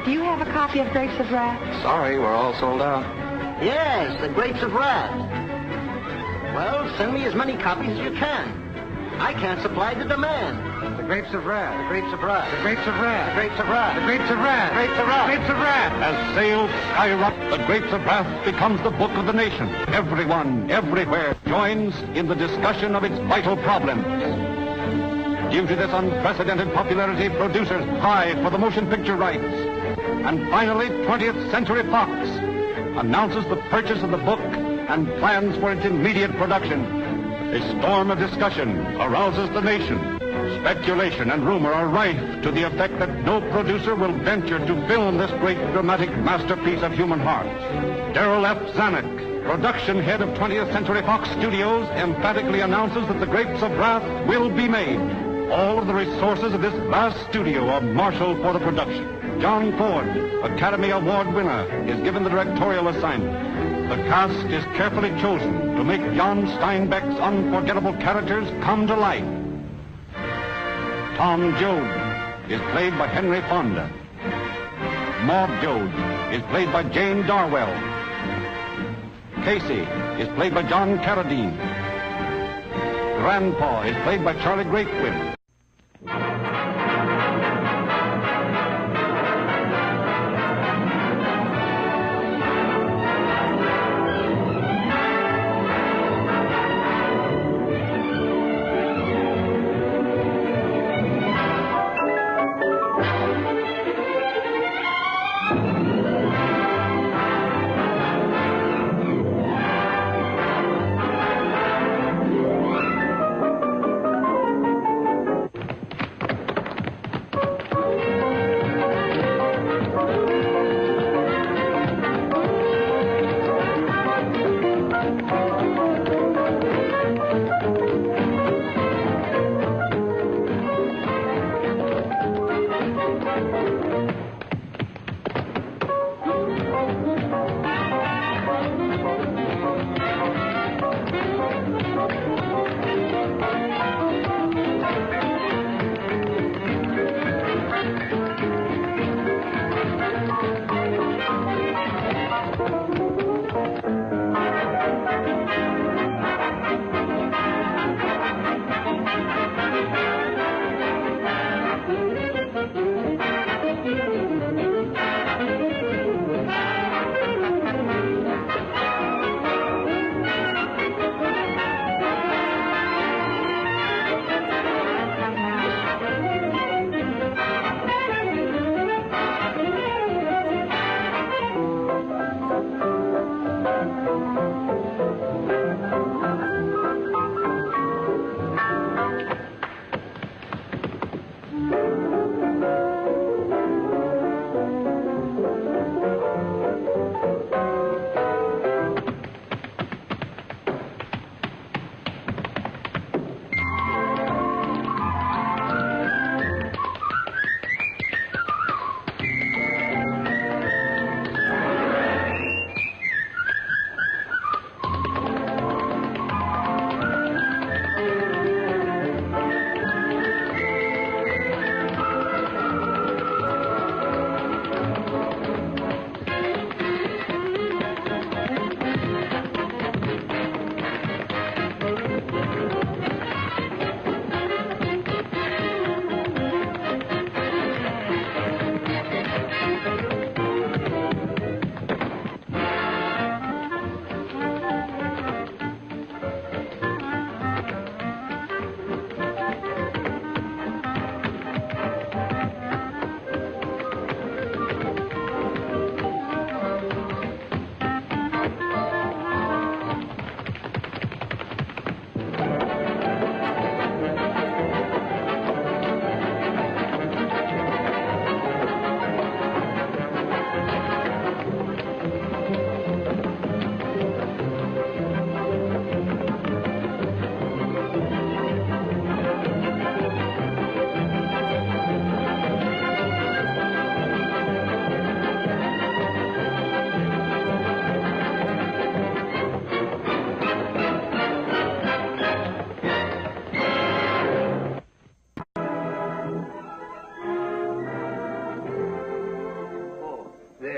Do you have a copy of Grapes of Wrath? Sorry, we're all sold out. Yes, the Grapes of Wrath. Well, send me as many copies as you can. I can't supply the demand. The Grapes of Wrath. The Grapes of Wrath. The Grapes of Wrath. The Grapes of Wrath. The Grapes of Wrath. The Grapes of Wrath. Grapes of Wrath. As sales skyrocket, the Grapes of Wrath becomes the book of the nation. Everyone, everywhere, joins in the discussion of its vital problems. Due to this unprecedented popularity, producers vie for the motion picture rights. And finally, 20th Century Fox announces the purchase of the book and plans for its immediate production. A storm of discussion arouses the nation. Speculation and rumor are rife to the effect that no producer will venture to film this great dramatic masterpiece of human hearts. Darrell F. Zanuck, production head of 20th Century Fox Studios, emphatically announces that the Grapes of Wrath will be made. All of the resources of this vast studio are marshaled for the production. John Ford, Academy Award winner, is given the directorial assignment. The cast is carefully chosen to make John Steinbeck's unforgettable characters come to life. Tom Joad is played by Henry Fonda. Maud Joad is played by Jane Darwell. Casey is played by John Carradine. Grandpa is played by Charlie Greatwin.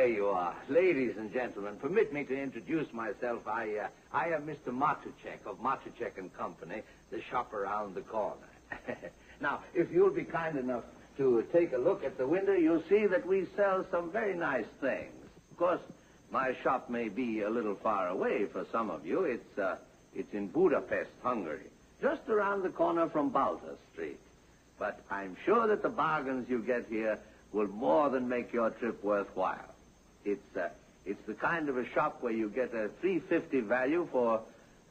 there you are. Ladies and gentlemen, permit me to introduce myself. I am Mr. Matuchek of Matuchek and Company, the shop around the corner. Now, if you'll be kind enough to take a look at the window, you'll see that we sell some very nice things. Of course, my shop may be a little far away for some of you. It's in Budapest, Hungary, just around the corner from Balta Street. But I'm sure that the bargains you get here will more than make your trip worthwhile. It's the kind of a shop where you get a $3.50 value for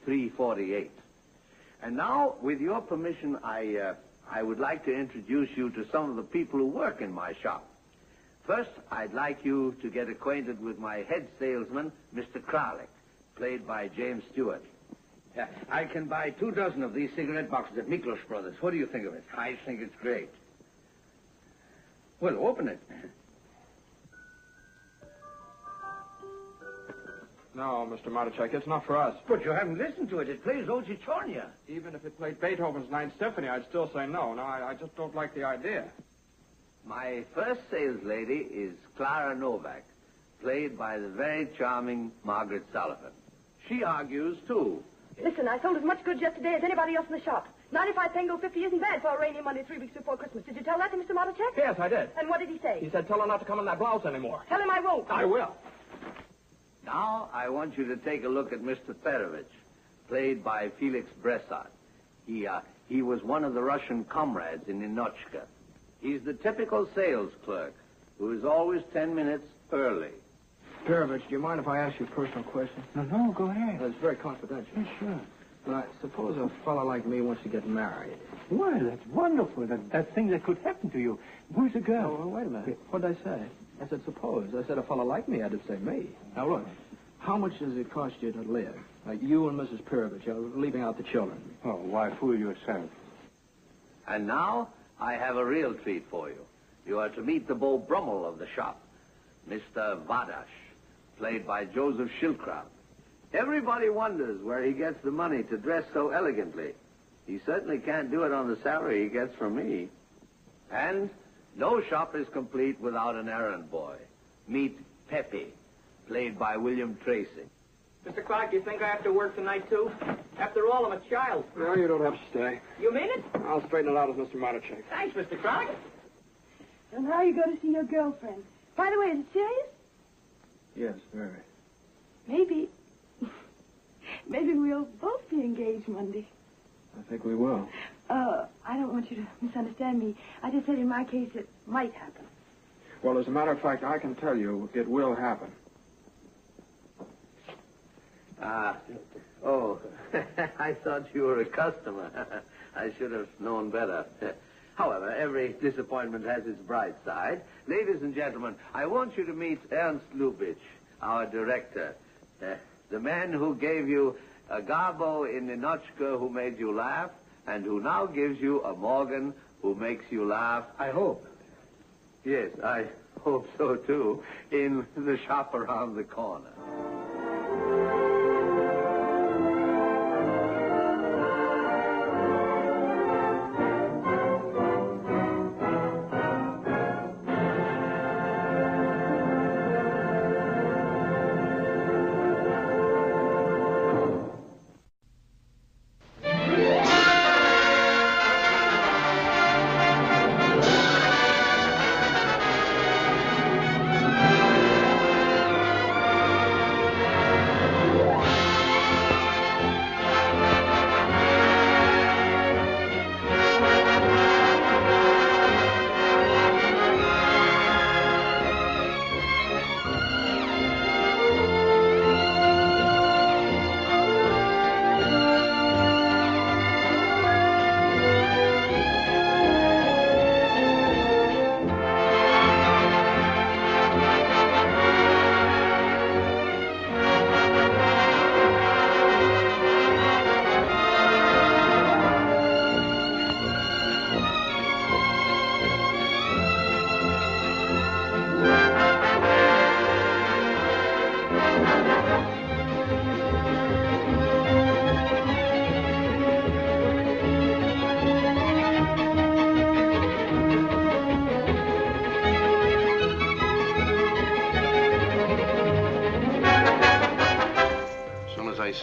$3.48. And now, with your permission, I would like to introduce you to some of the people who work in my shop. First, I'd like you to get acquainted with my head salesman, Mr. Kralik, played by James Stewart. Yeah, I can buy 24 of these cigarette boxes at Miklos Brothers. What do you think of it? I think it's great. Well, open it. No, Mr. Matuchek, it's not for us. But you haven't listened to it. It plays Oczy Chornia. Even if it played Beethoven's Ninth Symphony, I'd still say no. No, I just don't like the idea. My first sales lady is Clara Novak, played by the very charming Margaret Sullivan. She argues, too. Listen, I sold as much goods yesterday as anybody else in the shop. 95 Tango 50 isn't bad for a rainy Monday 3 weeks before Christmas. Did you tell that to Mr. Matuchek? Yes, I did. And what did he say? He said tell her not to come in that blouse anymore. Tell him I won't. I will. Now, I want you to take a look at Mr. Perovich, played by Felix Bressart. He was one of the Russian comrades in Ninochka. He's the typical sales clerk who is always 10 minutes early. Perovich, do you mind if I ask you a personal question? No, go ahead. It's very confidential. Yeah, sure. But I suppose a fella like me wants to get married. Well, that's wonderful. That thing that could happen to you. Who's the girl? Oh, wait a minute. What did I say? I said suppose. I said a fella like me. I didn't say me. Now, look. How much does it cost you to live? Like you and Mrs. Perovich, leaving out the children. Oh, why fool yourself? And now, I have a real treat for you. You are to meet the Beau Brummel of the shop, Mr. Vadash, played by Joseph Schildkraut. Everybody wonders where he gets the money to dress so elegantly. He certainly can't do it on the salary he gets from me. And no shop is complete without an errand boy. Meet Pepe, played by William Tracy. Mr. Clark, you think I have to work tonight, too? After all, I'm a child. No, you don't have to stay. You mean it? I'll straighten it out with Mr. Matuchek. Thanks, Mr. Clark. So now you go to see your girlfriend. By the way, is it serious? Yes, very. Maybe we'll both be engaged Monday. I think we will. I don't want you to misunderstand me. I just said in my case it might happen. Well, as a matter of fact, I can tell you it will happen. I thought you were a customer. I should have known better. However, every disappointment has its bright side. Ladies and gentlemen, I want you to meet Ernst Lubitsch, our director. The man who gave you a Garbo in Ninochka who made you laugh, and who now gives you a Morgan who makes you laugh. I hope. Yes, I hope so, too, in the shop around the corner.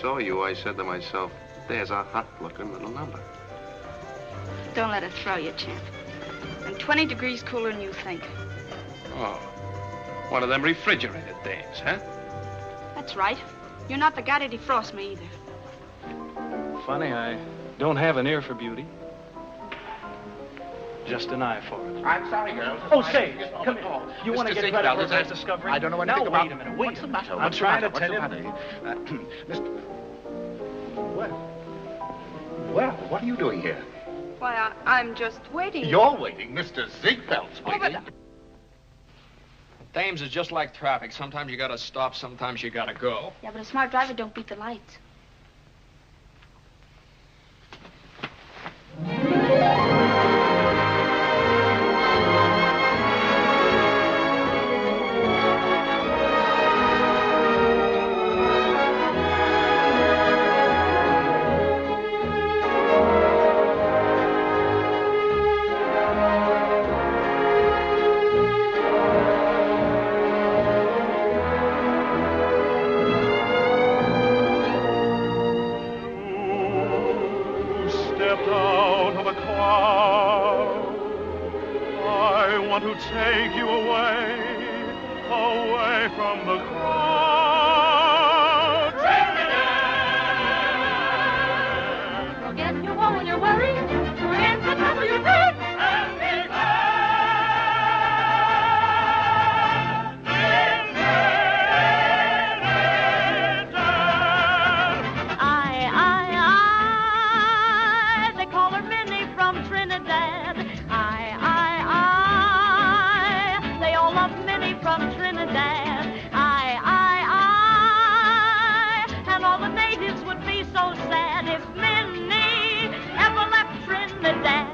saw you, I said to myself, there's a hot-looking little number. Don't let it throw you, Champ. I'm 20 degrees cooler than you think. Oh, one of them refrigerated dames, huh? That's right. You're not the guy to defrost me either. Funny, I don't have an ear for beauty. Just an eye for it. I'm sorry, girls. Oh, say, come here. You want to get credit for that discovery? I don't know anything about... Wait a minute, What's the matter? I'm trying to tell you. Mr. Well, what are you doing here? Why, I'm just waiting. You're waiting. Mr. Ziegfeld's waiting. Dames is just like traffic. Sometimes you gotta stop, sometimes you gotta go. Yeah, but a smart driver don't beat the lights. Take you away from the crowd. Forget your woe and your worry. Forget the trouble you take. And be They call her Minnie from Trinidad. From Trinidad, and all the natives would be so sad if Minnie ever left Trinidad.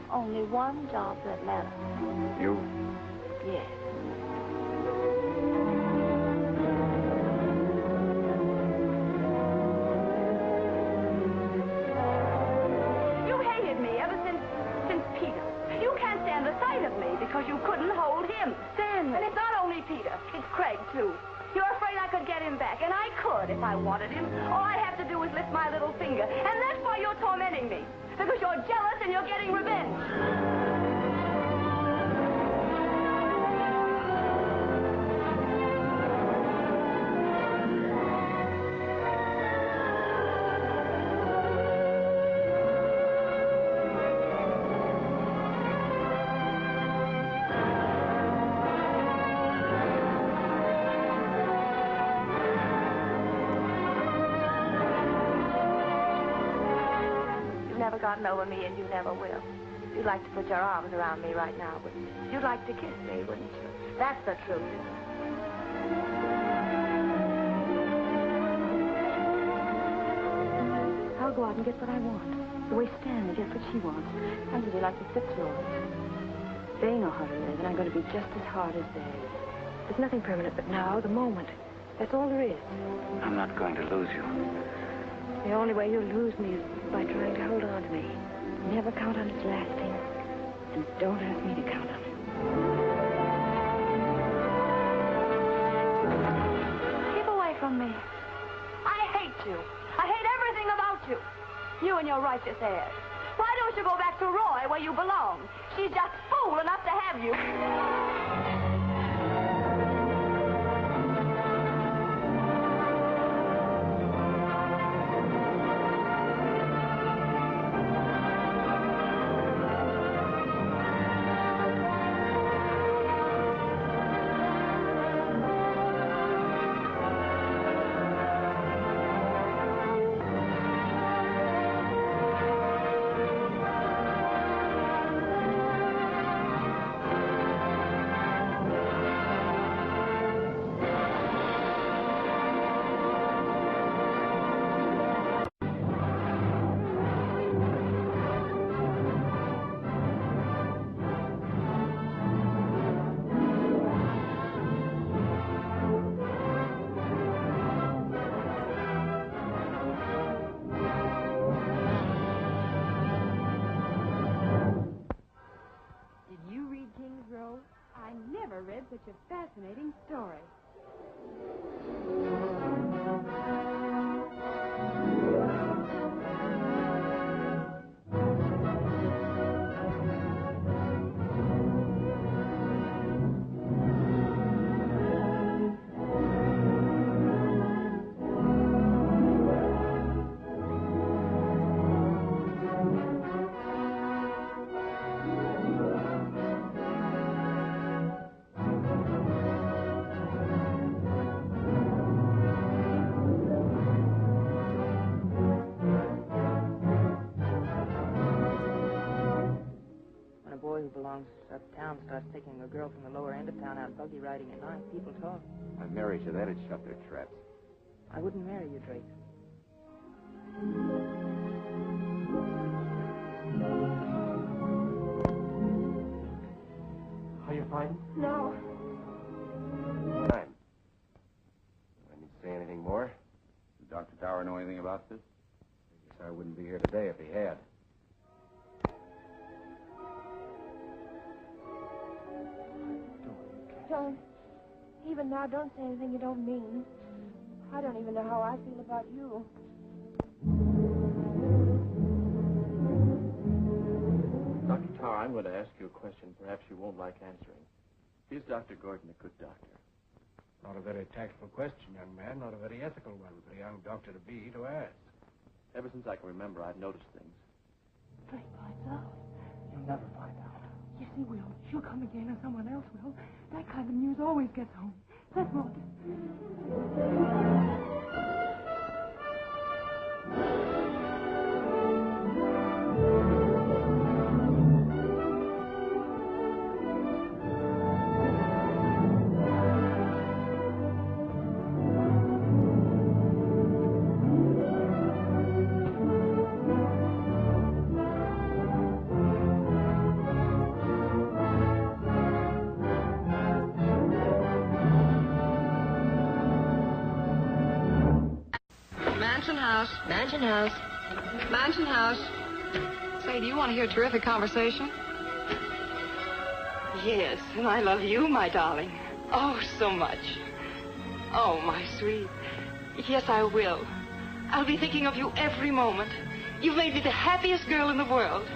Only one job that matters. You? Yes. You hated me ever since Peter. You can't stand the sight of me because you couldn't hold him. Stanley. And it's not only Peter. It's Craig, too. You're afraid I could get him back, and I could if I wanted him. All I have to do is lift my little finger. And that's why you're tormenting me. Because you're jealous and you're getting revenge. Gotten over me, and you never will. You'd like to put your arms around me right now, wouldn't you? You'd like to kiss me, wouldn't you? That's the truth. I'll go out and get what I want. The way Stanley gets what she wants. I'm really like the Fitzroys. They know how to live, and I'm going to be just as hard as they. There's nothing permanent but now, the moment. That's all there is. I'm not going to lose you. The only way you'll lose me is by trying to hold on to me. Never count on its lasting. And don't ask me to count on it. Keep away from me. I hate you. I hate everything about you. You and your righteous heirs. Why don't you go back to Roy where you belong? She's just fool enough to have you. read King's Row? I never read such a fascinating story. Uptown starts taking a girl from the lower end of town out buggy riding at night. People talk. I'd marry you, that'd shut their traps. I wouldn't marry you, Drake. Are you fighting? No. Fine. I need to say anything more? Does Dr. Tower know anything about this? I guess I wouldn't be here today if he had. Don't. Even now, don't say anything you don't mean. I don't even know how I feel about you. Dr. Tower, I'm going to ask you a question perhaps you won't like answering. Is Dr. Gordon a good doctor? Not a very tactful question, young man. Not a very ethical one for a young doctor to ask. Ever since I can remember, I've noticed things. Drake finds out. You'll never find out. Yes, he will. She'll come again, or someone else will. That kind of news always gets home. That's what. Mansion House. Mansion House. Say, do you want to hear a terrific conversation? Yes, and I love you, my darling. Oh, so much. Oh, my sweet. Yes, I will. I'll be thinking of you every moment. You've made me the happiest girl in the world.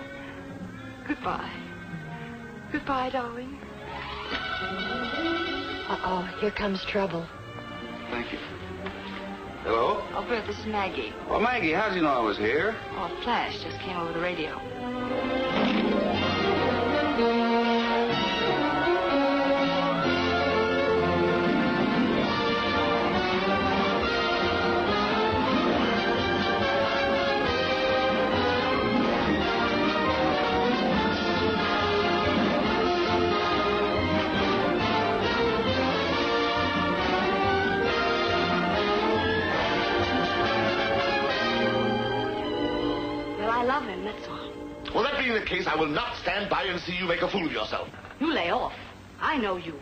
Goodbye. Goodbye, darling. Uh-oh, here comes trouble. Thank you. Hello? Oh, Bert, this is Maggie. Well, Maggie, how'd you know I was here? Oh, Flash just came over the radio. Well, that being the case, I will not stand by and see you make a fool of yourself. You lay off. I know you.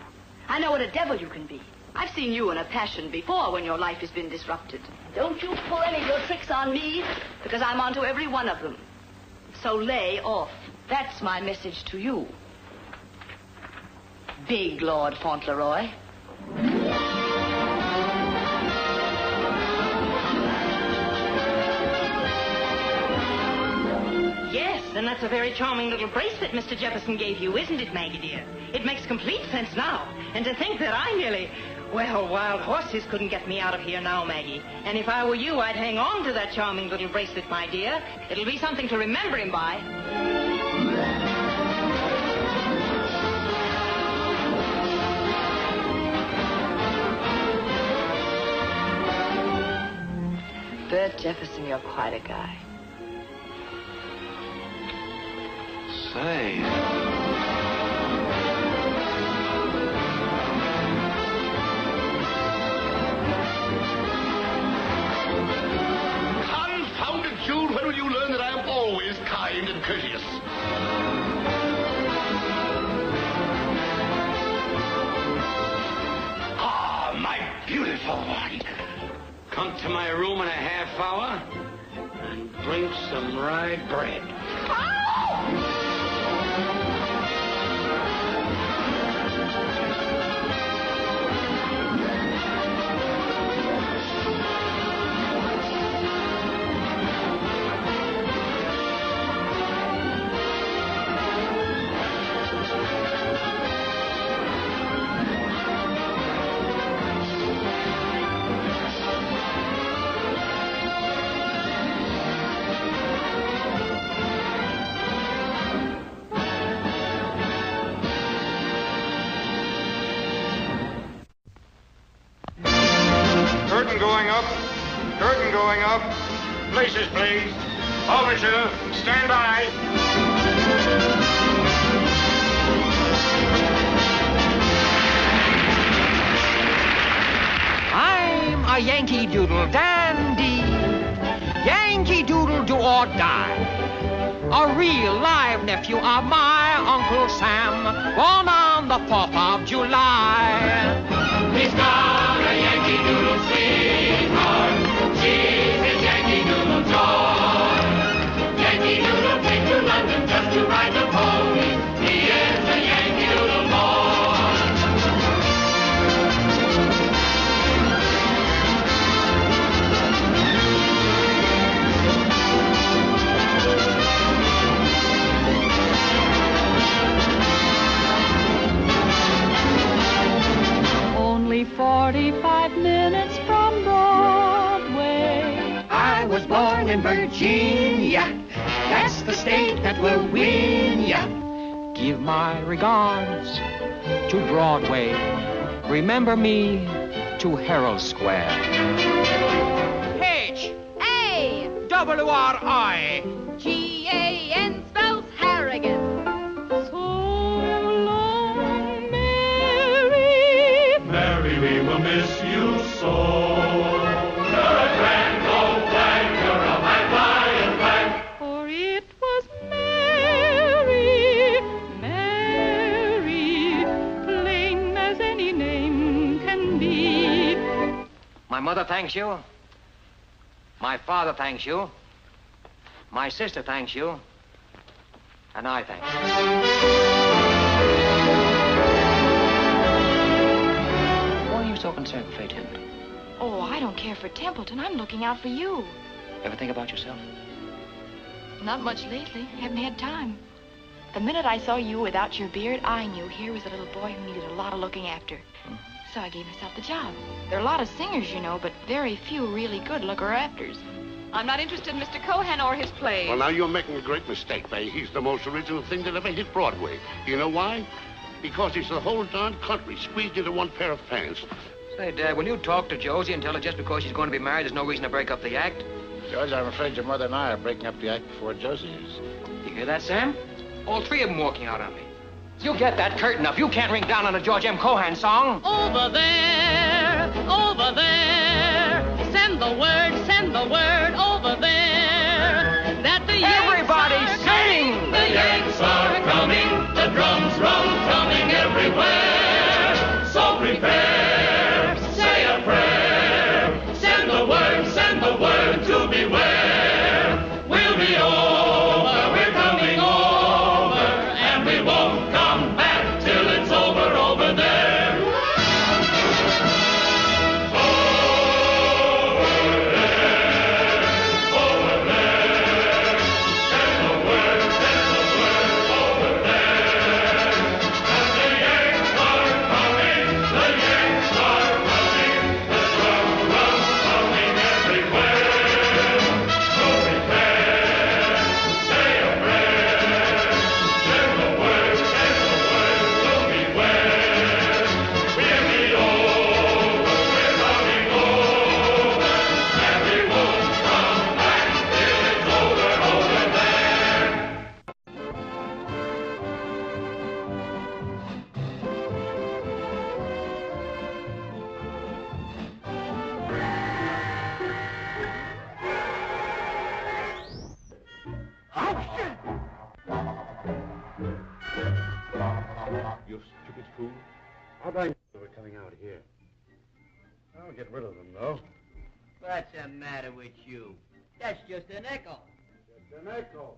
I know what a devil you can be. I've seen you in a passion before when your life has been disrupted. Don't you pull any of your tricks on me, because I'm onto every one of them. So lay off. That's my message to you. Big Lord Fauntleroy. Yes, and that's a very charming little bracelet Mr. Jefferson gave you, isn't it, Maggie, dear? It makes complete sense now. And to think that I nearly... Well, wild horses couldn't get me out of here now, Maggie. And if I were you, I'd hang on to that charming little bracelet, my dear. It'll be something to remember him by. Bert Jefferson, you're quite a guy. Say. Confounded Jude, when will you learn that I am always kind and courteous? Ah, my beautiful one. Come to my room in a half hour and bring some rye bread. going up. Places, please. Overture, stand by. I'm a Yankee Doodle dandy. Yankee Doodle do or die. A real live nephew of my Uncle Sam, born on the 4th of July. He's got a Yankee Doodle sweetheart. She's his Yankee Doodle joy. Yankee Doodle came to London just to ride the pony. He is a Yankee Doodle boy. Only 45 minutes from Broadway. I was born in Virginia. That's the state that will win ya. Give my regards to Broadway. Remember me to Herald Square. H-A-W-R-I. G-A-N spells Harrigan. Mary, we will miss you so. You're a grand old flag, you're a high flying flag. For it was Mary, Mary, plain as any name can be. My mother thanks you. My father thanks you. My sister thanks you. And I thank you. Why are you so concerned with Fay Templeton? Oh, I don't care for Templeton. I'm looking out for you. Ever think about yourself? Not much lately. Haven't had time. The minute I saw you without your beard, I knew here was a little boy who needed a lot of looking after. So I gave myself the job. There are a lot of singers, you know, but very few really good looker-afters. I'm not interested in Mr. Cohan or his plays. Well, now you're making a great mistake, Fay. He's the most original thing that ever hit Broadway. You know why? Because he's the whole darn country squeezed into one pair of pants. Say, Dad, will you talk to Josie and tell her just because she's going to be married, there's no reason to break up the act? George, I'm afraid your mother and I are breaking up the act before Josie is. You hear that, Sam? All three of them walking out on me. You get that curtain up. You can't ring down on a George M. Cohan song. Over there, send the word over there. That the Everybody sing! The Yanks are coming, the drums rum-tumming everywhere. So prepare, say a prayer. Send the word to beware. We'll be over, we're coming over, and we won't come back till it's over there. You stupid fool. How'd I know they were coming out here? I'll get rid of them, though. What's the matter with you? That's just an echo. Just an echo.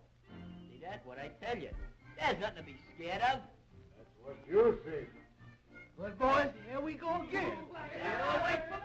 See, that's what I tell you. There's nothing to be scared of. That's what you think. Well, boys, here we go again. Wait for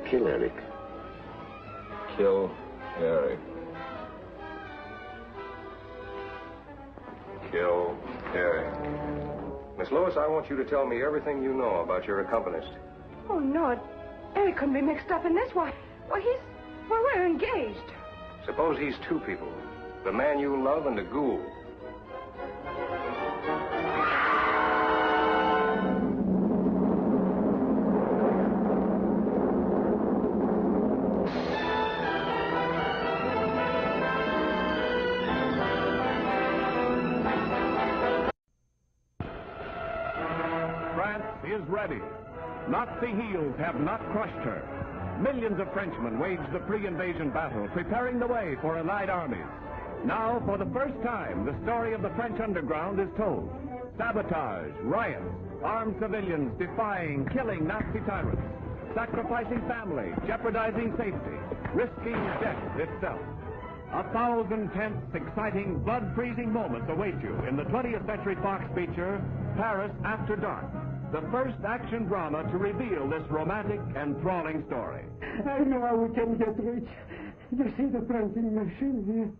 Kill Eric. Kill Harry. Kill Harry. Miss Lewis, I want you to tell me everything you know about your accompanist. Oh, no, Eric couldn't be mixed up in this. Why, we're engaged. Suppose he's two people. The man you love and the ghoul. France is ready. Nazi heels have not crushed her. Millions of Frenchmen waged the pre-invasion battle, preparing the way for Allied armies. Now, for the first time, the story of the French underground is told. Sabotage, riots, armed civilians defying, killing Nazi tyrants, sacrificing family, jeopardizing safety, risking death itself. 1,000 tense, exciting, blood-freezing moments await you in the 20th Century Fox feature, Paris After Dark, the first action drama to reveal this romantic and enthralling story. I know how we can get rich. You see the printing machine here?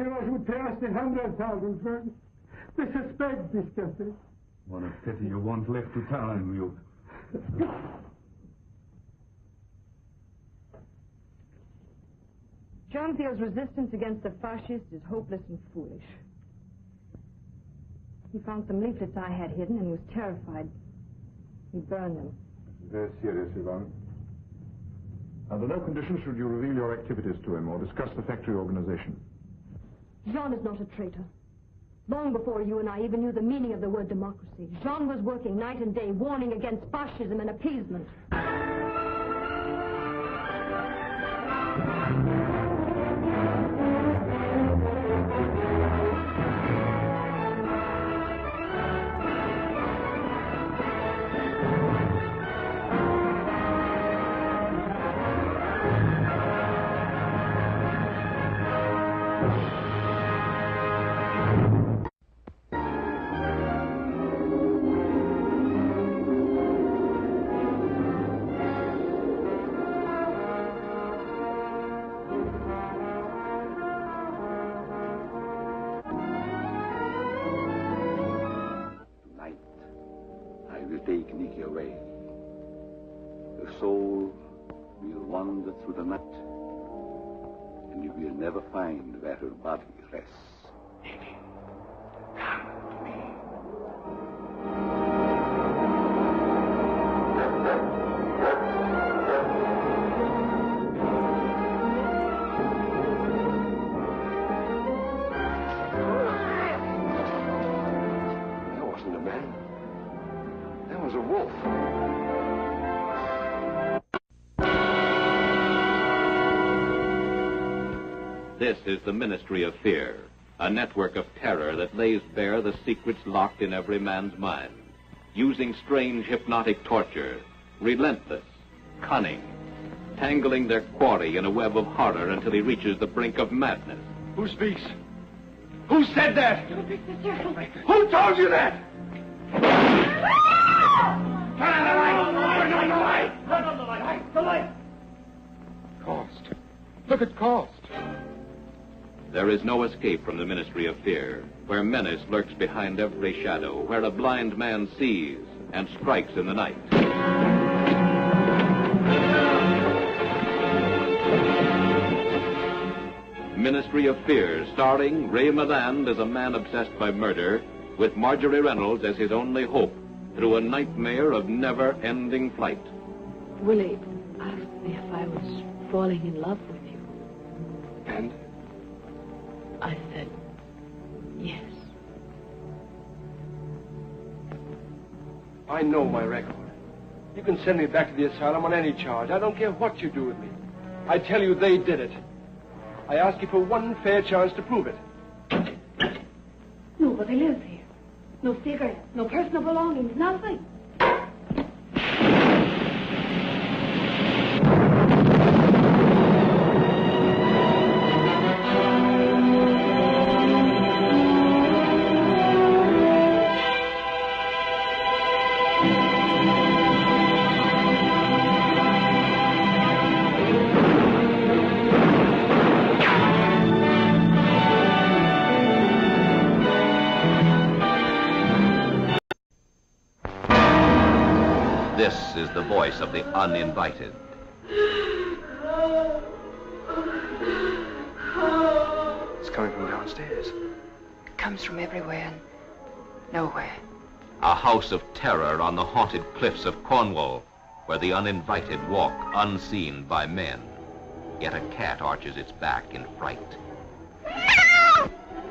Girls would pay us 100,000 francs. They suspect this cafe. What a pity you won't live to tell him, you. John Thiel's resistance against the fascists is hopeless and foolish. He found some leaflets I had hidden and was terrified. He burned them. Very serious, Yvonne. Under no conditions should you reveal your activities to him or discuss the factory organization. Jean is not a traitor. Long before you and I even knew the meaning of the word democracy, Jean was working night and day, warning against fascism and appeasement. Through the night, and you will never find where her body rests. Come to me. That wasn't a man. That was a wolf. This is the Ministry of Fear, a network of terror that lays bare the secrets locked in every man's mind, using strange hypnotic torture, relentless, cunning, tangling their quarry in a web of horror until he reaches the brink of madness. Who speaks? Who said that? Who told you that? Turn on the light! Turn on the light! Turn on the light! The light! Cost. Look at Cost. There is no escape from the Ministry of Fear, where menace lurks behind every shadow, where a blind man sees and strikes in the night. Ministry of Fear, starring Ray Milland as a man obsessed by murder, with Marjorie Reynolds as his only hope through a nightmare of never-ending flight. Willie asked me if I was falling in love with you. And? I said, yes. I know my record. You can send me back to the asylum on any charge. I don't care what you do with me. I tell you they did it. I ask you for one fair chance to prove it. Nobody lives here. No cigarettes, no personal belongings, nothing. is the voice of the uninvited. It's coming from downstairs. It comes from everywhere and nowhere. A house of terror on the haunted cliffs of Cornwall, where the uninvited walk unseen by men. Yet a cat arches its back in fright.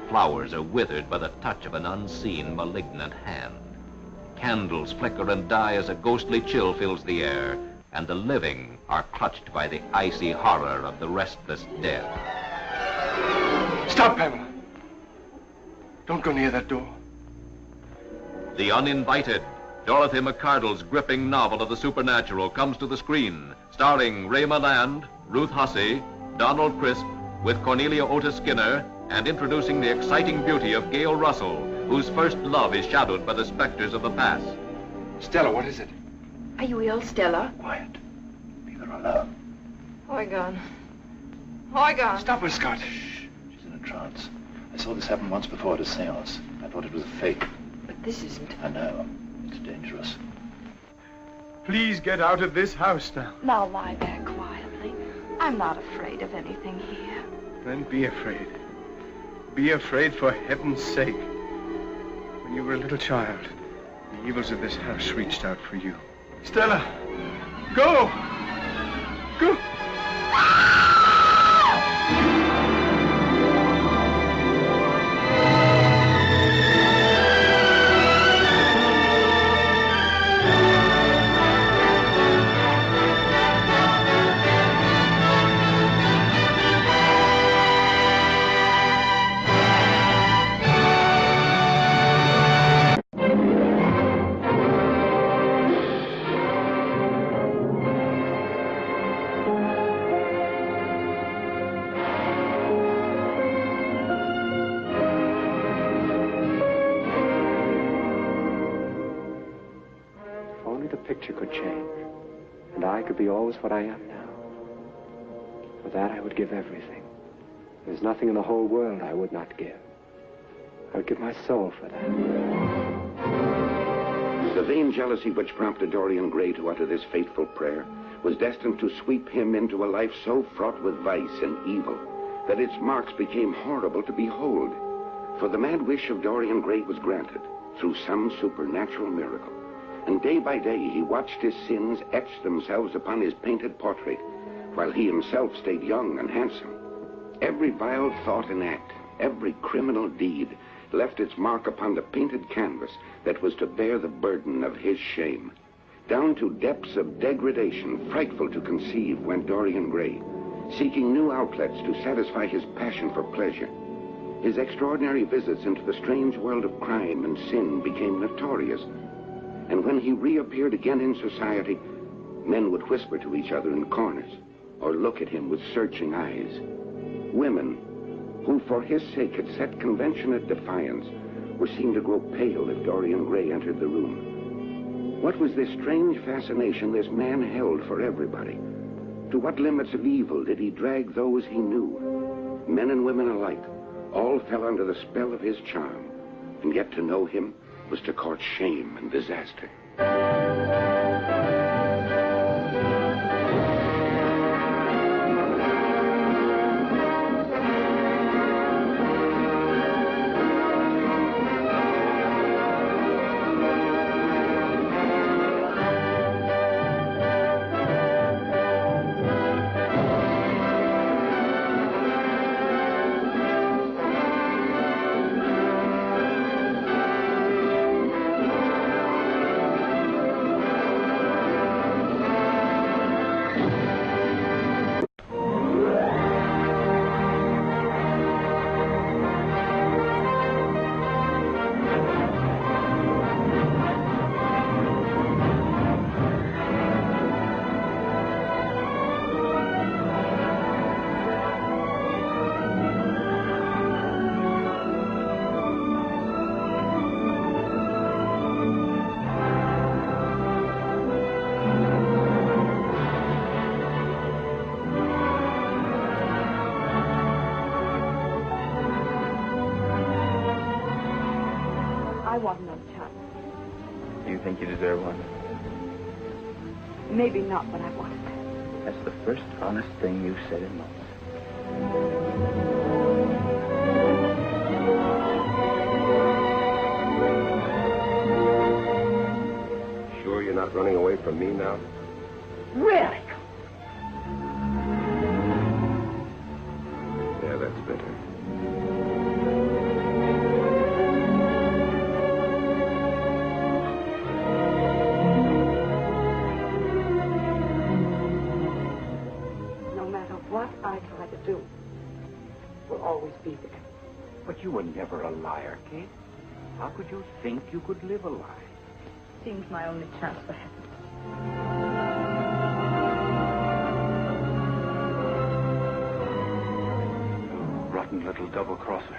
Flowers are withered by the touch of an unseen, malignant hand. Candles flicker and die as a ghostly chill fills the air, and the living are clutched by the icy horror of the restless dead. Stop, Pamela. Don't go near that door. The Uninvited, Dorothy McCardle's gripping novel of the supernatural, comes to the screen, starring Ray Milland, Ruth Hussey, Donald Crisp, with Cornelia Otis Skinner, and introducing the exciting beauty of Gail Russell, whose first love is shadowed by the specters of the past. Stella, what is it? Are you ill, Stella? Quiet. Leave her alone. Oregon. Oregon. Stop her, Scott. She's in a trance. I saw this happen once before at a seance. I thought it was a fake. But this isn't. I know. It's dangerous. Please get out of this house now. Now lie there quietly. I'm not afraid of anything here. Then be afraid. Be afraid for heaven's sake. When you were a little child, the evils of this house reached out for you. Stella, go! Go! Could change, and I could be always what I am now. For that, I would give everything. There's nothing in the whole world I would not give. I would give my soul for that. The vain jealousy which prompted Dorian Gray to utter this fateful prayer was destined to sweep him into a life so fraught with vice and evil that its marks became horrible to behold. For the mad wish of Dorian Gray was granted through some supernatural miracle. And day by day, he watched his sins etch themselves upon his painted portrait, while he himself stayed young and handsome. Every vile thought and act, every criminal deed, left its mark upon the painted canvas that was to bear the burden of his shame. Down to depths of degradation frightful to conceive went Dorian Gray, seeking new outlets to satisfy his passion for pleasure. His extraordinary visits into the strange world of crime and sin became notorious. And when he reappeared again in society, men would whisper to each other in corners or look at him with searching eyes. Women, who for his sake had set convention at defiance, were seen to grow pale if Dorian Gray entered the room. What was this strange fascination this man held for everybody? To what limits of evil did he drag those he knew? Men and women alike, all fell under the spell of his charm, and yet to know him was to court shame and disaster. I want no chance. Do you think you deserve one? Maybe not what I wanted. That's the first honest thing you've said in months. Sure you're not running away from me now? Really? Yeah, that's better. No matter what I try to do, will always be there. But you were never a liar, Kate. How could you think you could live a lie? Seems my only chance for happiness. Rotten little double-crosser.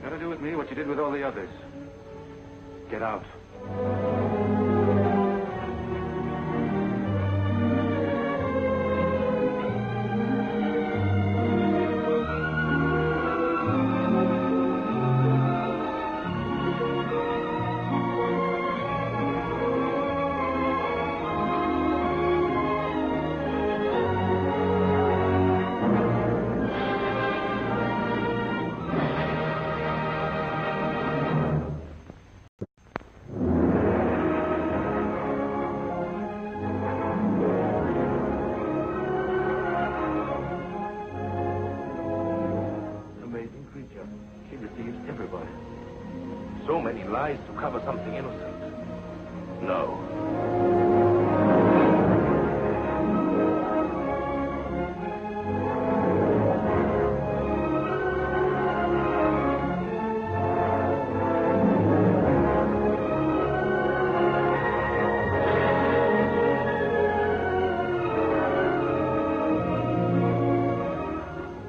Gotta do with me what you did with all the others. Get out. So many lies to cover something innocent. No.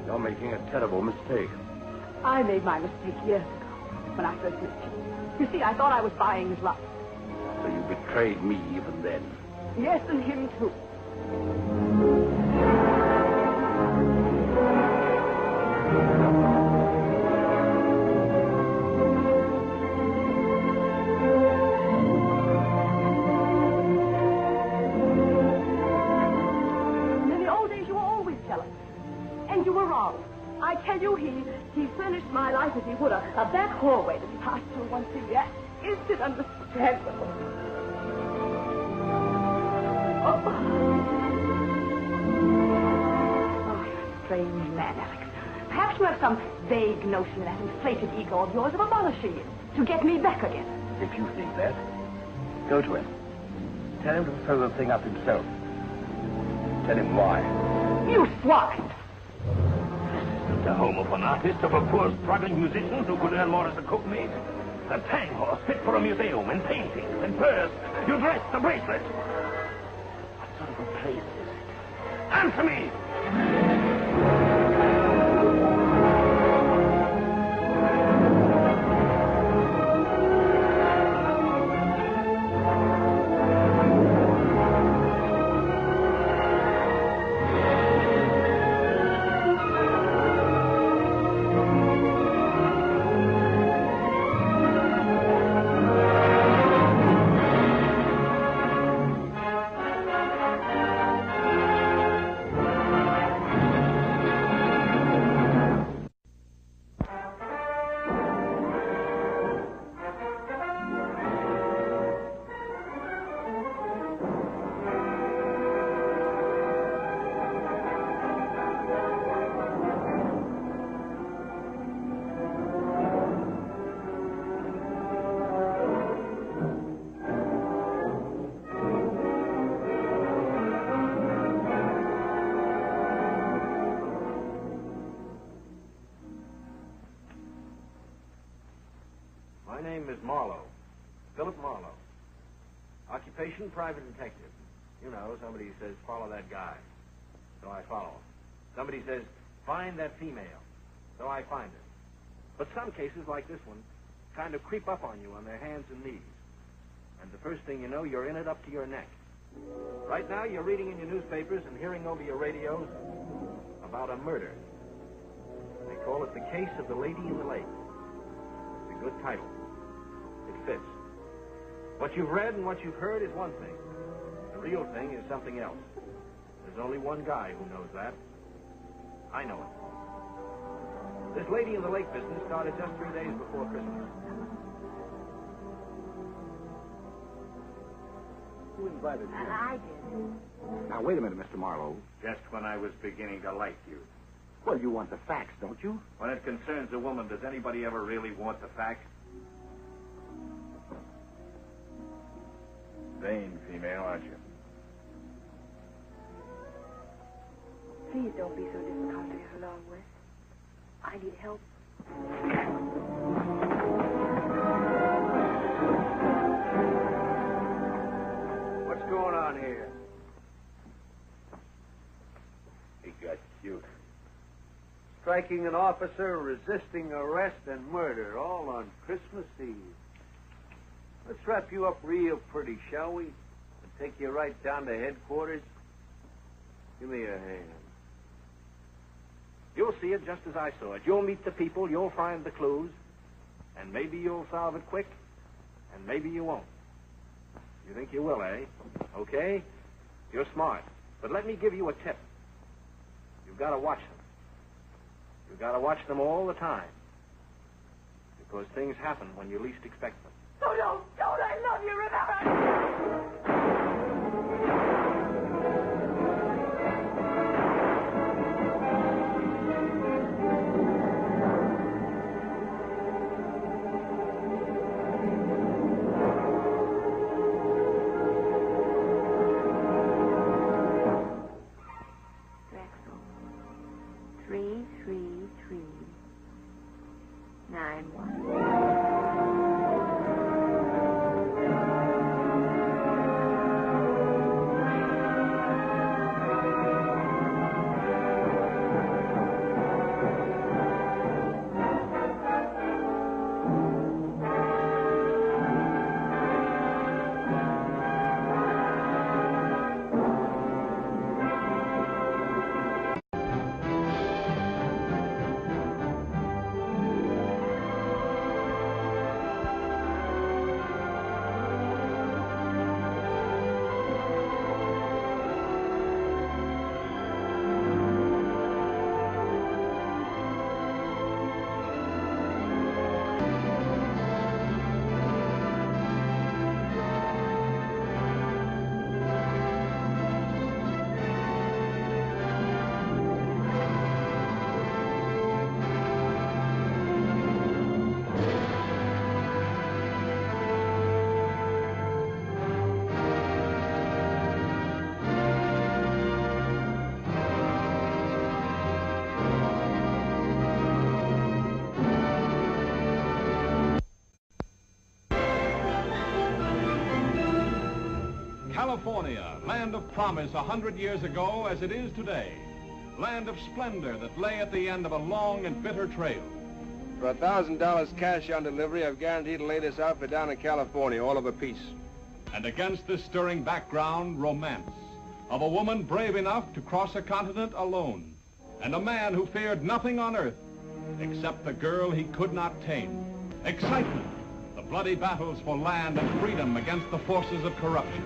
You're making a terrible mistake. I made my mistake years ago. When I first met you. You see, I thought I was buying his love. So you betrayed me even then. Yes, and him too. In the old days, you were always jealous. And you were wrong. I tell you, he finished my life as he would a back hallway that he passed through once a year. Is it understandable? Oh, you're a strange man, Alex. Perhaps you have some vague notion of that inflated ego of yours of abolishing it to get me back again. If you think that, go to him. Tell him to throw the thing up himself. Tell him why. You swine! The home of an artist, of a poor struggling musician who could earn more as a cookmaid. A tang horse fit for a museum, and paintings, and furs. You dressed the bracelet. What sort of a place is it? Answer me! My name is Marlowe. Philip Marlowe. Occupation, private detective. You know, somebody says, follow that guy. So I follow him. Somebody says, find that female. So I find her. But some cases, like this one, kind of creep up on you on their hands and knees. And the first thing you know, you're in it up to your neck. Right now, you're reading in your newspapers and hearing over your radios about a murder. They call it The Case of the Lady in the Lake. It's a good title. It fits. What you've read and what you've heard is one thing. The real thing is something else. There's only one guy who knows that. I know it. This lady in the lake business started just 3 days before Christmas. Who invited you? I did. Now, wait a minute, Mr. Marlowe. Just when I was beginning to like you. Well, you want the facts, don't you? When it concerns a woman, does anybody ever really want the facts? Vain female, aren't you? Please don't be so difficult to get along with. I need help. What's going on here? He got cute. Striking an officer, resisting arrest, and murder, all on Christmas Eve. Let's wrap you up real pretty, shall we? And take you right down to headquarters. Give me a hand. You'll see it just as I saw it. You'll meet the people, you'll find the clues, and maybe you'll solve it quick, and maybe you won't. You think you will, eh? Okay? You're smart. But let me give you a tip. You've got to watch them. You've got to watch them all the time. Because things happen when you least expect them. Don't, I love you, remember? Drexel. 33391. California, land of promise 100 years ago as it is today. Land of splendor that lay at the end of a long and bitter trail. For $1,000 cash on delivery, I've guaranteed to lay this outfit down in California, all of a piece. And against this stirring background, romance of a woman brave enough to cross a continent alone, and a man who feared nothing on earth except the girl he could not tame. Excitement, the bloody battles for land and freedom against the forces of corruption.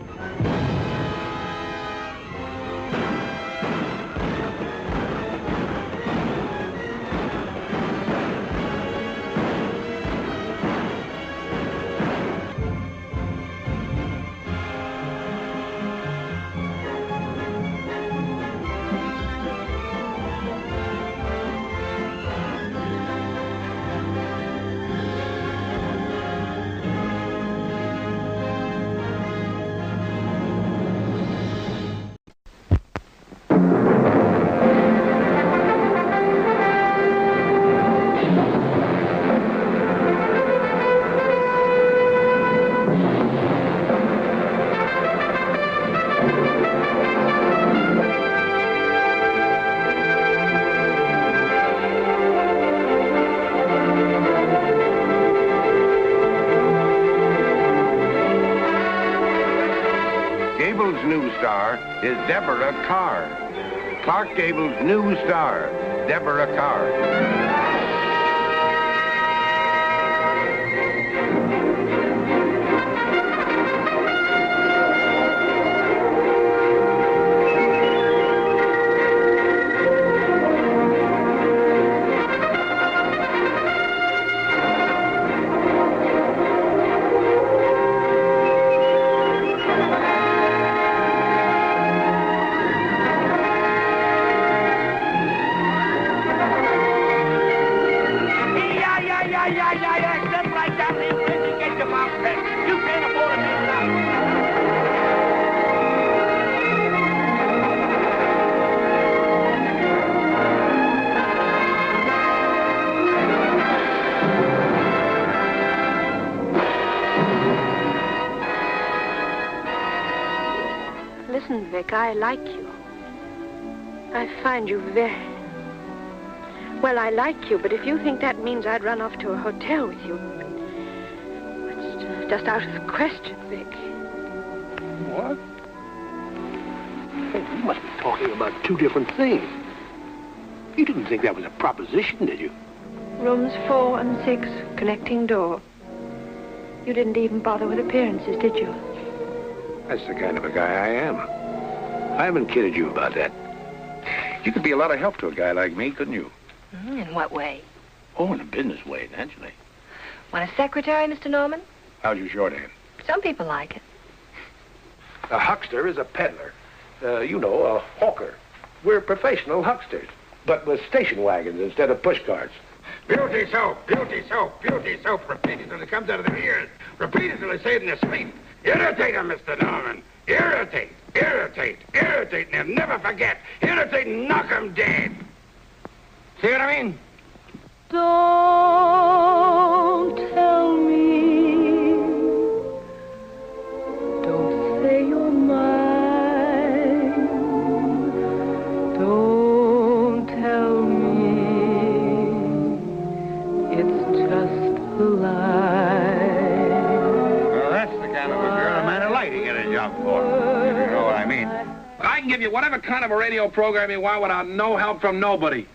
Gable's new star is Deborah Carr. Clark Gable's new star, Deborah Carr. Listen, Vic, I like you. I find you very... Well, I like you, but if you think that means I'd run off to a hotel with you... It's just out of the question, Vic. What? Hey, you must be talking about two different things. You didn't think that was a proposition, did you? Rooms 4 and 6, connecting door. You didn't even bother with appearances, did you? That's the kind of a guy I am. I haven't kidded you about that. You could be a lot of help to a guy like me, couldn't you? In what way? Oh, in a business way, naturally. Want a secretary, Mr. Norman? How's your shorthand? Some people like it. A huckster is a peddler. You know, a hawker. We're professional hucksters, but with station wagons instead of push carts. Beauty soap, beauty soap, beauty soap. Repeat it till it comes out of their ears. Repeat it till they say it in their sleep. Irritate them, Mr. Norman. Irritate, irritate, irritate, and they'll never forget. Irritate and knock them dead. See what I mean? Don't tell me. Don't say you're mine. Don't tell me. It's just a lie. Well, that's the kind of a girl a man would like to get a job for, if you know what I mean. I can give you whatever kind of a radio program you want without no help from nobody.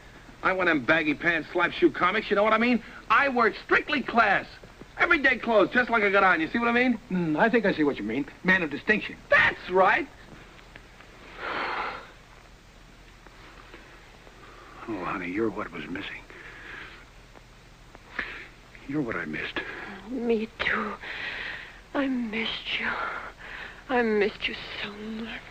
I want them baggy pants, slap shoe comics, you know what I mean? I work strictly class. Everyday clothes, just like I got on. You see what I mean? I think I see what you mean. Man of distinction. That's right. Oh, honey, you're what was missing. You're what I missed. Me too. I missed you. I missed you so much.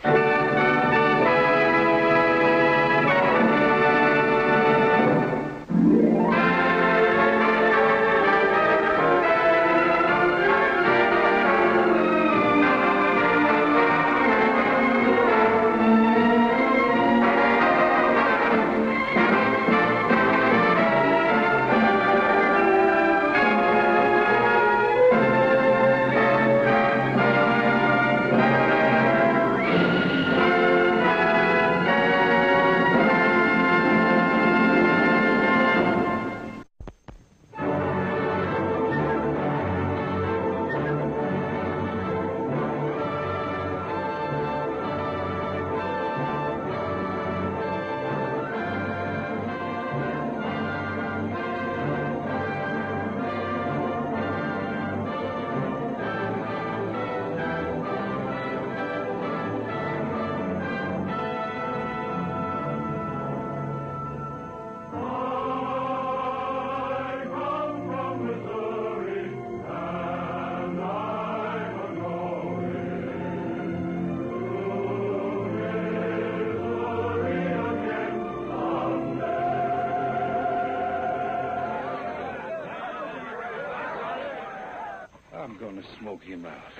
I'm going to smoke him out.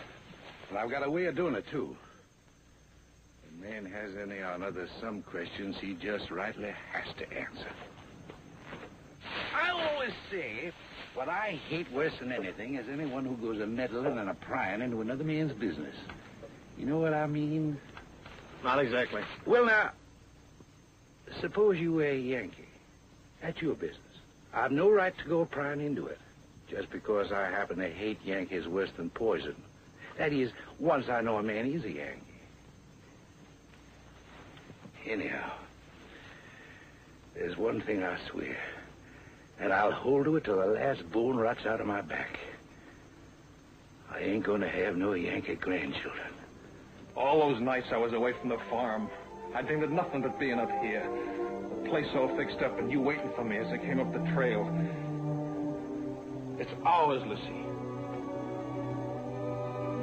And I've got a way of doing it, too. If a man has any honor, there's some questions he just rightly has to answer. I always say, what I hate worse than anything is anyone who goes a meddling and a prying into another man's business. You know what I mean? Not exactly. Well, now, suppose you were a Yankee. That's your business. I've no right to go prying into it. Just because I happen to hate Yankees worse than poison. That is, once I know a man is a Yankee. Anyhow, there's one thing I swear, and I'll hold to it till the last bone rots out of my back. I ain't gonna have no Yankee grandchildren. All those nights I was away from the farm, I dreamed of nothing but being up here. The place all fixed up and you waiting for me as I came up the trail. It's ours, Lucy.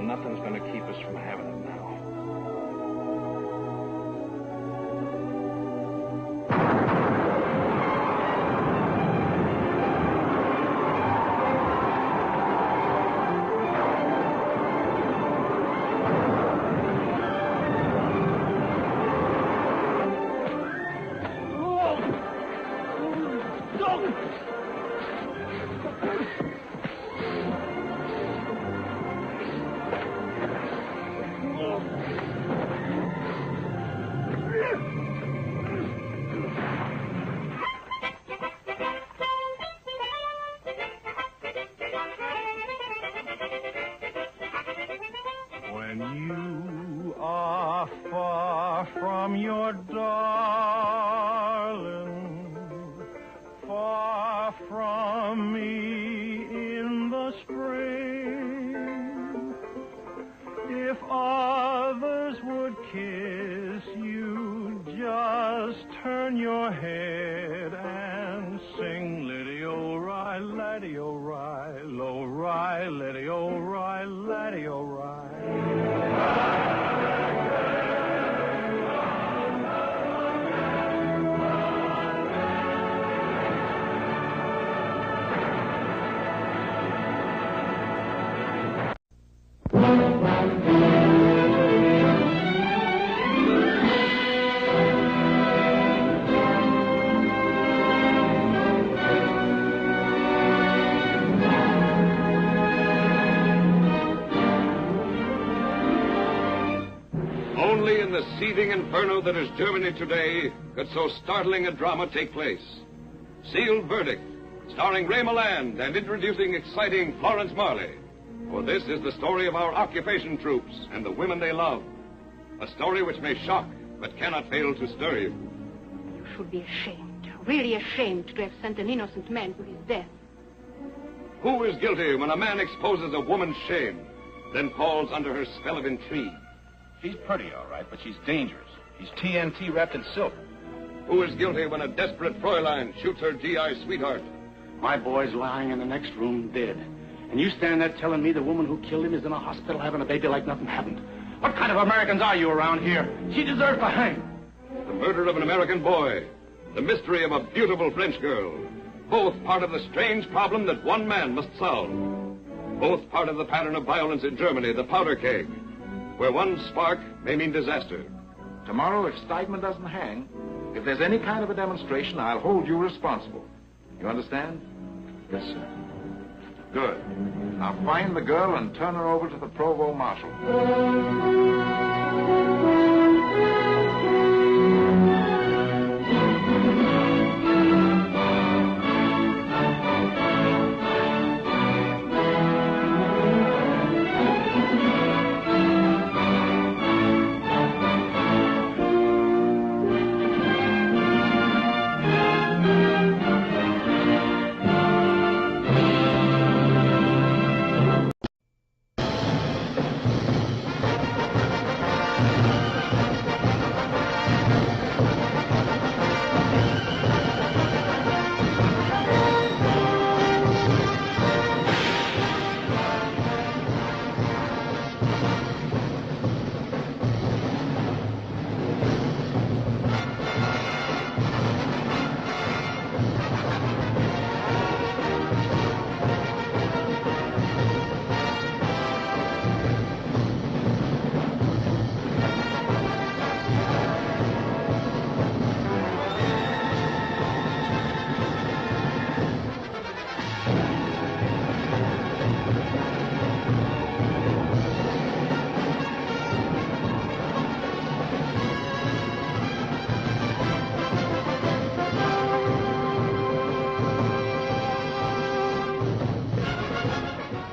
Nothing's gonna keep us from having it now. when you are far from your darling, far from me in the spring. If others would kiss you, just turn your head and sing Liddy-o-rye, laddie-o-rye, lo-rye, Liddy-o-rye, laddie-o-rye. Only in the seething inferno that is Germany today could so startling a drama take place. Sealed Verdict, starring Ray Milland and introducing exciting Florence Marley. For this is the story of our occupation troops and the women they love. A story which may shock, but cannot fail to stir you. You should be ashamed, really ashamed to have sent an innocent man to his death. Who is guilty when a man exposes a woman's shame, then falls under her spell of intrigue? She's pretty, all right, but she's dangerous. She's TNT wrapped in silk. Who is guilty when a desperate Fräulein shoots her GI sweetheart? My boy's lying in the next room dead. And you stand there telling me the woman who killed him is in a hospital having a baby like nothing happened. What kind of Americans are you around here? She deserves to hang. The murder of an American boy. The mystery of a beautiful French girl. Both part of the strange problem that one man must solve. Both part of the pattern of violence in Germany, the powder keg, where one spark may mean disaster. Tomorrow, if Steigman doesn't hang, if there's any kind of a demonstration, I'll hold you responsible. You understand? Yes, sir. Good. Now find the girl and turn her over to the Provost Marshal.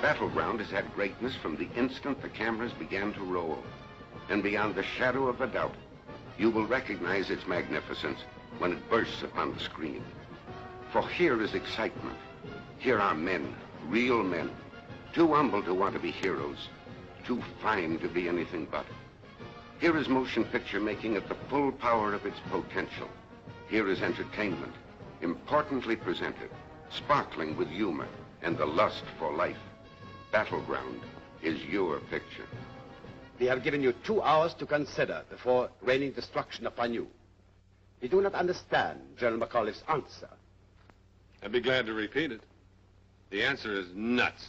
Battleground has had greatness from the instant the cameras began to roll. And beyond the shadow of a doubt, you will recognize its magnificence when it bursts upon the screen. For here is excitement. Here are men, real men, too humble to want to be heroes, too fine to be anything but. Here is motion picture making at the full power of its potential. Here is entertainment, importantly presented, sparkling with humor and the lust for life. Battleground is your picture. We have given you 2 hours to consider before raining destruction upon you. We do not understand General McCaulife's answer. I'd be glad to repeat it. The answer is nuts.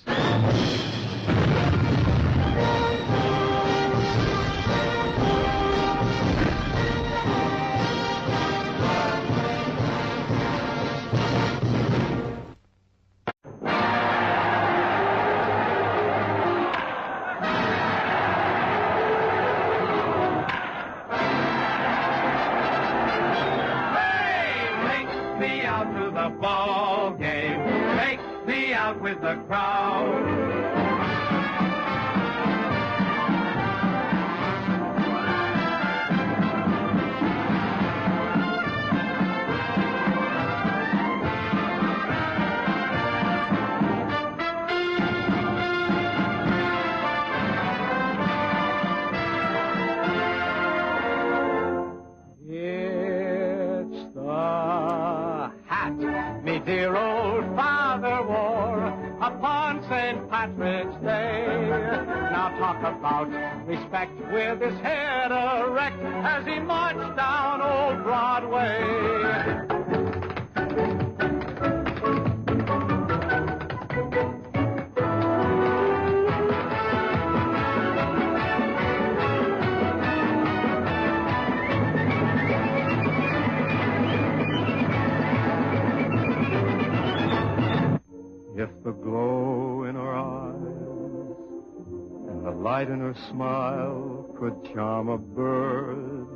Ball game, take me out with the crowd. dear old father wore upon St. Patrick's Day. Now talk about respect with his head erect as he marched down old Broadway. If the glow in her eyes and the light in her smile could charm a bird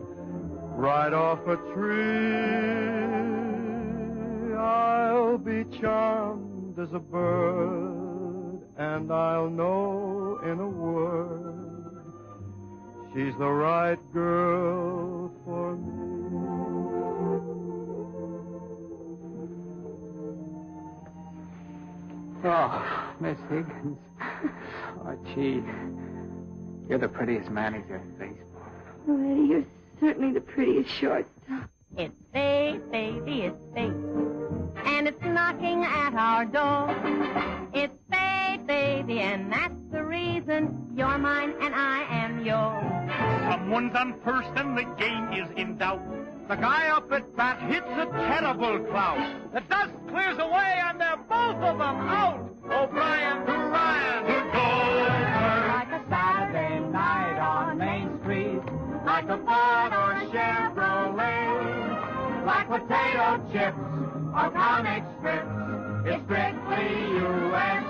right off a tree, I'll be charmed as a bird, and I'll know in a word she's the right girl for me. Oh, Miss Higgins. Oh, gee. You're the prettiest manager in baseball. Oh, Eddie, you're certainly the prettiest shortstop. It's fate, baby, it's fate. And it's knocking at our door. It's fate, baby, and that's the reason you're mine and I am yours. Someone's on first and the game is in doubt. The guy up at bat hits a terrible clout. The dust clears away and they're both of them out. O'Brien to Ryan to Goldberg. Like a Saturday night on Main Street, like a Ford or Chevrolet, like potato chips or comic strips, it's strictly USA.